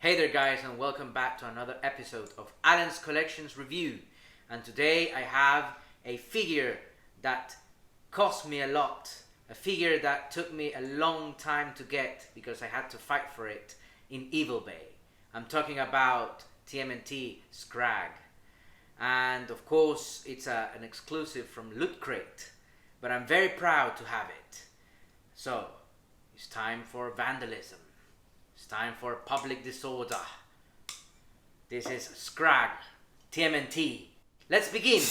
Hey there guys, and welcome back to another episode of Alan's Collections Review. And today I have a figure that cost me a lot, a figure that took me a long time to get because I had to fight for it in Evil Bay. I'm talking about TMNT Scrag, and of course it's an exclusive from Loot Crate, but I'm very proud to have it. So it's time for vandalism. It's time for public disorder. This is Scrag TMNT. Let's begin!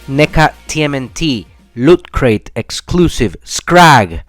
NECA TMNT Loot Crate exclusive Scrag.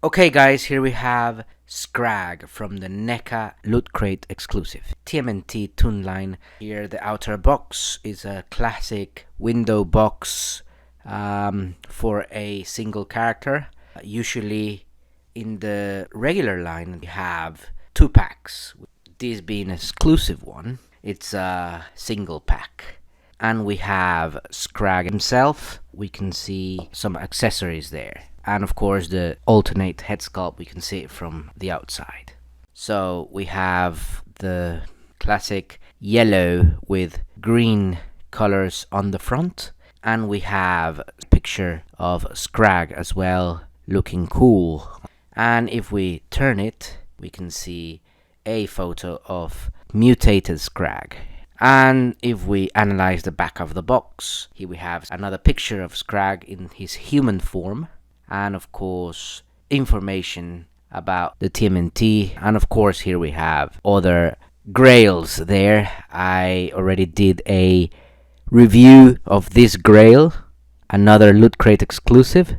Okay guys, here we have Scrag from the NECA Loot Crate exclusive TMNT Toon Line. Here the outer box is a classic window box for a single character. Usually in the regular line we have 2 packs, this being an exclusive one. It's a single pack. And we have Scrag himself. We can see some accessories there. And of course the alternate head sculpt, we can see it from the outside. So we have the classic yellow with green colors on the front. And we have a picture of Scrag as well, looking cool. And if we turn it, we can see a photo of mutated Scrag. And if we analyze the back of the box, here we have another picture of Scrag in his human form, and of course information about the TMNT, and of course here we have other grails there. I already did a review of this grail, another Loot Crate exclusive,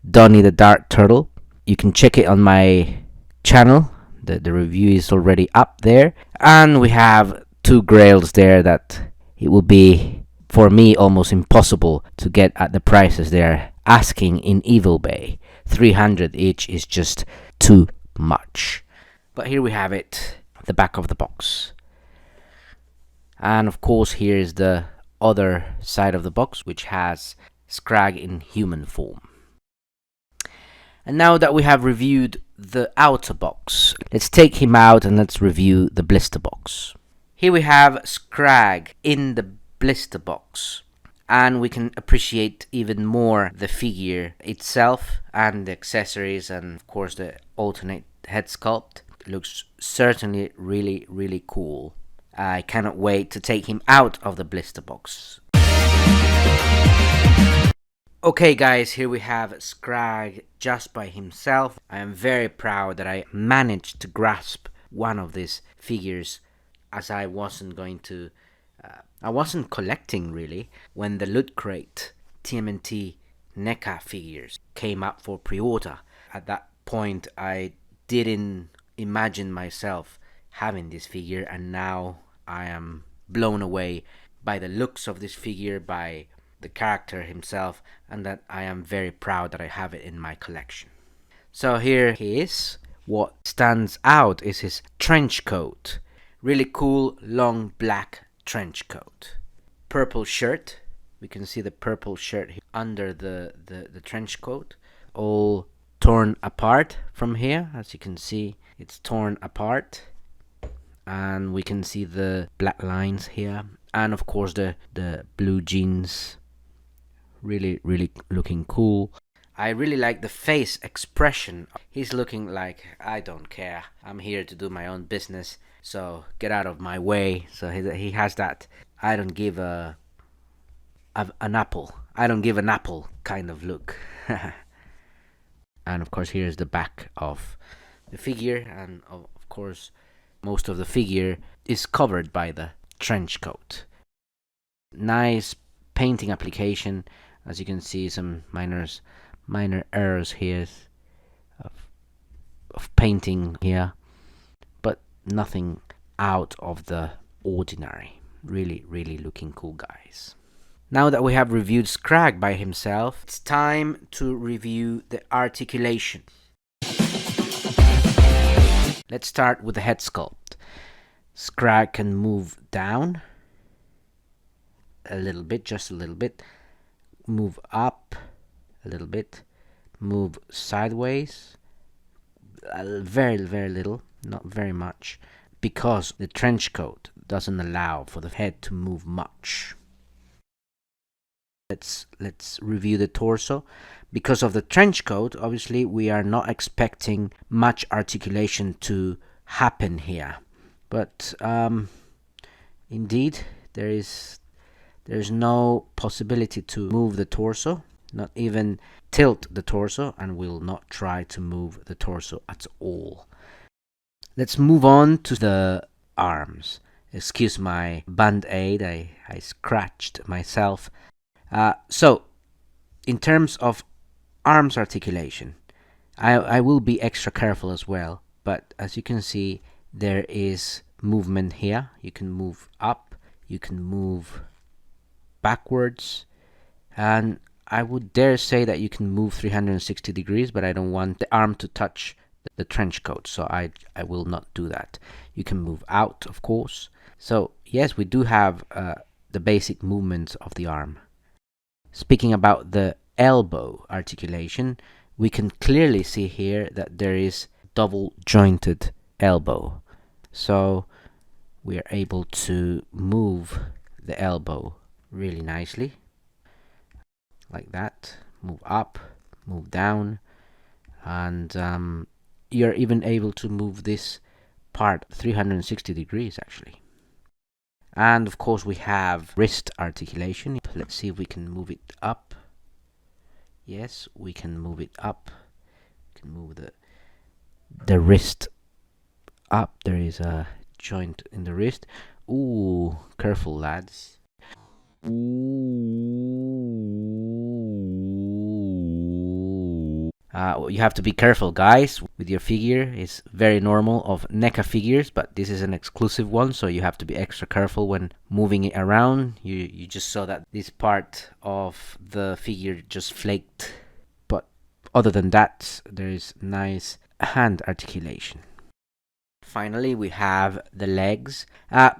Donnie the Dark Turtle. You can check it on my channel. The review is already up there. And we have 2 grails there that it will be for me almost impossible to get at the prices they're asking in Evil Bay. 300 each is just too much. But here we have it, the back of the box. And of course here is the other side of the box, which has Scrag in human form. And now that we have reviewed the outer box, let's take him out and let's review the blister box. Here we have Scrag in the blister box, and we can appreciate even more the figure itself and the accessories, and of course the alternate head sculpt. It looks certainly really cool. I cannot wait to take him out of the blister box. Okay guys, here we have Scrag just by himself. I am very proud that I managed to grasp one of these figures, as I wasn't collecting really when the Loot Crate TMNT NECA figures came up for pre-order. At that point I didn't imagine myself having this figure, and now I am blown away by the looks of this figure, by the character himself, and that I am very proud that I have it in my collection. So here he is. What stands out is his trench coat. Really cool long black trench coat. Purple shirt. We can see the purple shirt under the trench coat. All torn apart from here. As you can see, it's torn apart. And we can see the black lines here. And of course the blue jeans. Really looking cool. I really like the face expression. He's looking like, I don't care, I'm here to do my own business, so get out of my way. So he has that I don't give an apple kind of look. And of course here's the back of the figure, and of course most of the figure is covered by the trench coat. Nice painting application. As you can see, some minor errors here of painting here, but nothing out of the ordinary. Really, really looking cool, guys. Now that we have reviewed Scrag by himself, it's time to review the articulation. Let's start with the head sculpt. Scrag can move down a little bit, just a little bit, move up a little bit, move sideways, very, very little, not very much, because the trench coat doesn't allow for the head to move much. Let's review the torso. Because of the trench coat, obviously we are not expecting much articulation to happen here, but indeed there's no possibility to move the torso, not even tilt the torso, and we'll not try to move the torso at all. Let's move on to the arms. Excuse my band-aid, I scratched myself. So in terms of arms articulation, I will be extra careful as well, but as you can see, there is movement here. You can move up, you can move backwards, and I would dare say that you can move 360 degrees, but I don't want the arm to touch the trench coat, so I will not do that. You can move out, of course. So yes, we do have the basic movements of the arm. Speaking about the elbow articulation, we can clearly see here that there is double jointed elbow. So we are able to move the elbow really nicely, like that. Move up, move down, and you're even able to move this part 360 degrees actually. And of course we have wrist articulation. Let's see if we can move it up. Yes, we can move it up. We can move the wrist up. There is a joint in the wrist. Ooh, careful lads. You have to be careful, guys, with your figure. It's very normal of NECA figures, but this is an exclusive one, so you have to be extra careful when moving it around. You just saw that this part of the figure just flaked, but other than that, there is nice hand articulation. Finally, we have the legs.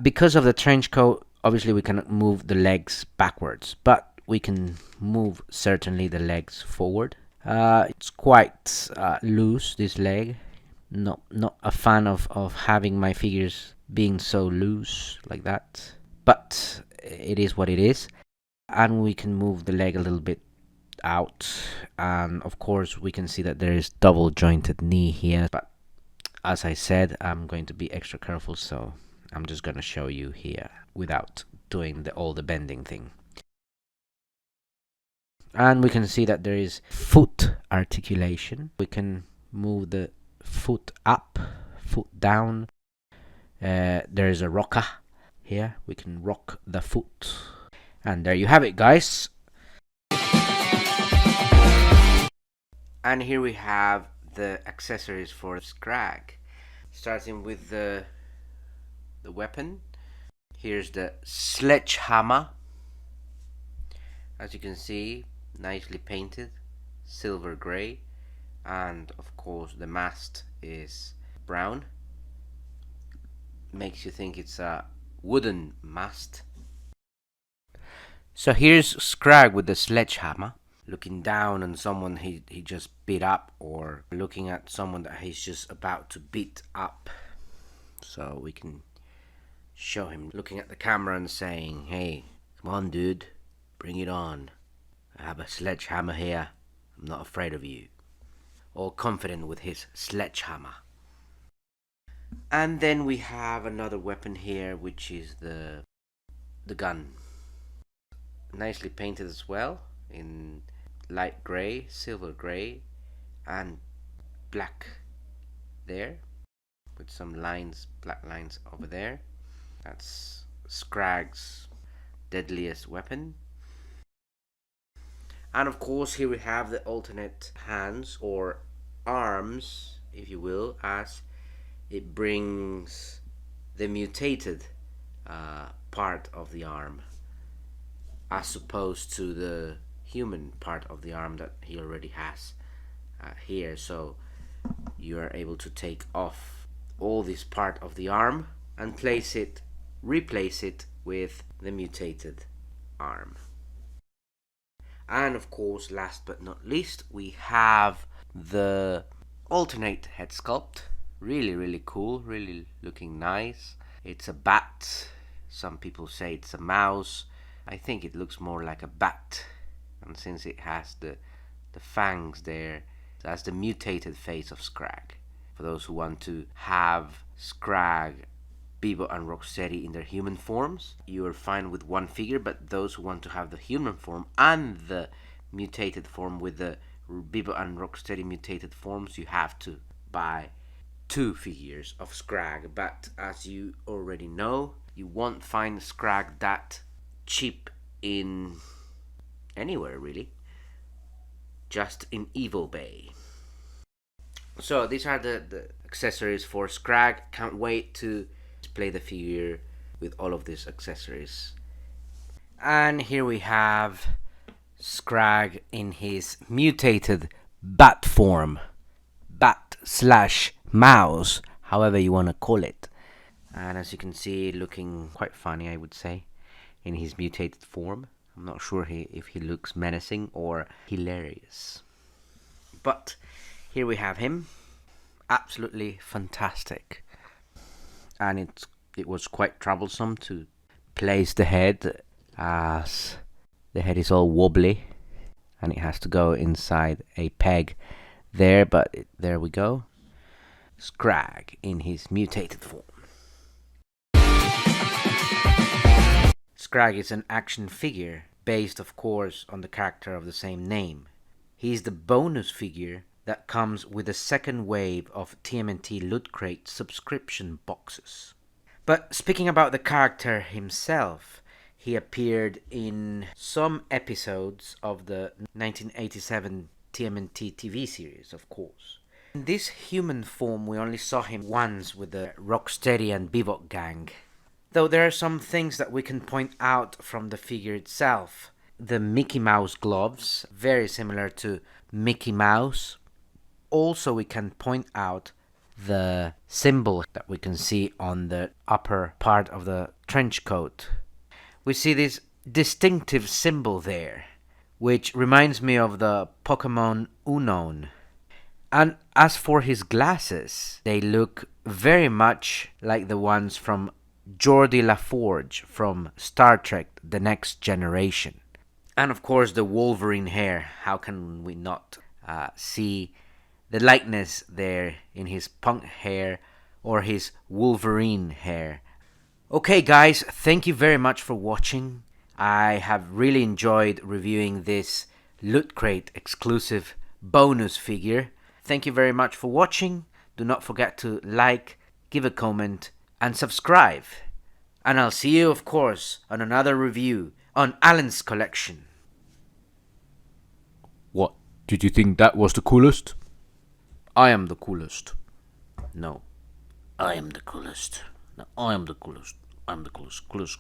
Because of the trench coat, obviously we cannot move the legs backwards, but we can move certainly the legs forward. It's quite loose, this leg. Not a fan of having my figures being so loose like that, but it is what it is. And we can move the leg a little bit out, and of course we can see that there is double jointed knee here, but as I said, I'm going to be extra careful, so I'm just gonna show you here without doing all the bending thing. And we can see that there is foot articulation. We can move the foot up, foot down. There is a rocker here. We can rock the foot. And there you have it, guys. And here we have the accessories for Scrag. Starting with the weapon. Here's the sledgehammer. As you can see, nicely painted, silver grey, and of course the mast is brown. Makes you think it's a wooden mast. So here's Scrag with the sledgehammer, looking down on someone he just beat up, or looking at someone that he's just about to beat up. So we can show him looking at the camera and saying, "Hey, come on dude, bring it on. I have a sledgehammer here. I'm not afraid of you." All confident with his sledgehammer. And then we have another weapon here, which is the gun. Nicely painted as well, in light grey, silver grey, and black there, with some lines, black lines over there. That's Scrag's deadliest weapon. And of course here we have the alternate hands, or arms if you will, as it brings the mutated part of the arm, as opposed to the human part of the arm that he already has here. So you are able to take off all this part of the arm and replace it with the mutated arm. And of course, last but not least, we have the alternate head sculpt. Really cool, really looking nice. It's a bat. Some people say it's a mouse. I think it looks more like a bat, and since it has the fangs there, that's the mutated face of Scrag. For those who want to have Scrag, Bebop and Rocksteady in their human forms, you are fine with one figure, but those who want to have the human form and the mutated form with the Bebop and Rocksteady mutated forms, you have to buy 2 figures of Scrag. But as you already know, you won't find Scrag that cheap in anywhere really, just in Evil Bay. So these are the accessories for Scrag. Can't wait to display the figure with all of these accessories. And here we have Scrag in his mutated bat form, bat/mouse, however you want to call it. And as you can see, looking quite funny, I would say, in his mutated form. I'm not sure if he looks menacing or hilarious. But here we have him. Absolutely fantastic. And it was quite troublesome to place the head, as the head is all wobbly and it has to go inside a peg there, but there we go. Scrag in his mutated form. Scrag is an action figure based, of course, on the character of the same name. He's the bonus figure that comes with the second wave of TMNT Loot Crate subscription boxes. But speaking about the character himself, he appeared in some episodes of the 1987 TMNT TV series, of course. In this human form, we only saw him once with the Rocksteady and Bebop gang. Though there are some things that we can point out from the figure itself. The Mickey Mouse gloves, very similar to Mickey Mouse. Also, we can point out the symbol that we can see on the upper part of the trench coat. We see this distinctive symbol there, which reminds me of the Pokemon Unown. And as for his glasses, they look very much like the ones from Geordi LaForge from Star Trek The Next Generation. And of course the Wolverine hair. How can we not see the likeness there in his punk hair or his Wolverine hair? Okay guys, thank you very much for watching. I have really enjoyed reviewing this Loot Crate exclusive bonus figure. Thank you very much for watching. Do not forget to like, give a comment, and subscribe. And I'll see you, of course, on another review on Alan's collection. What? Did you think that was the coolest? I am the coolest. No. I am the coolest. No, I am the coolest. I'm the coolest. Coolest.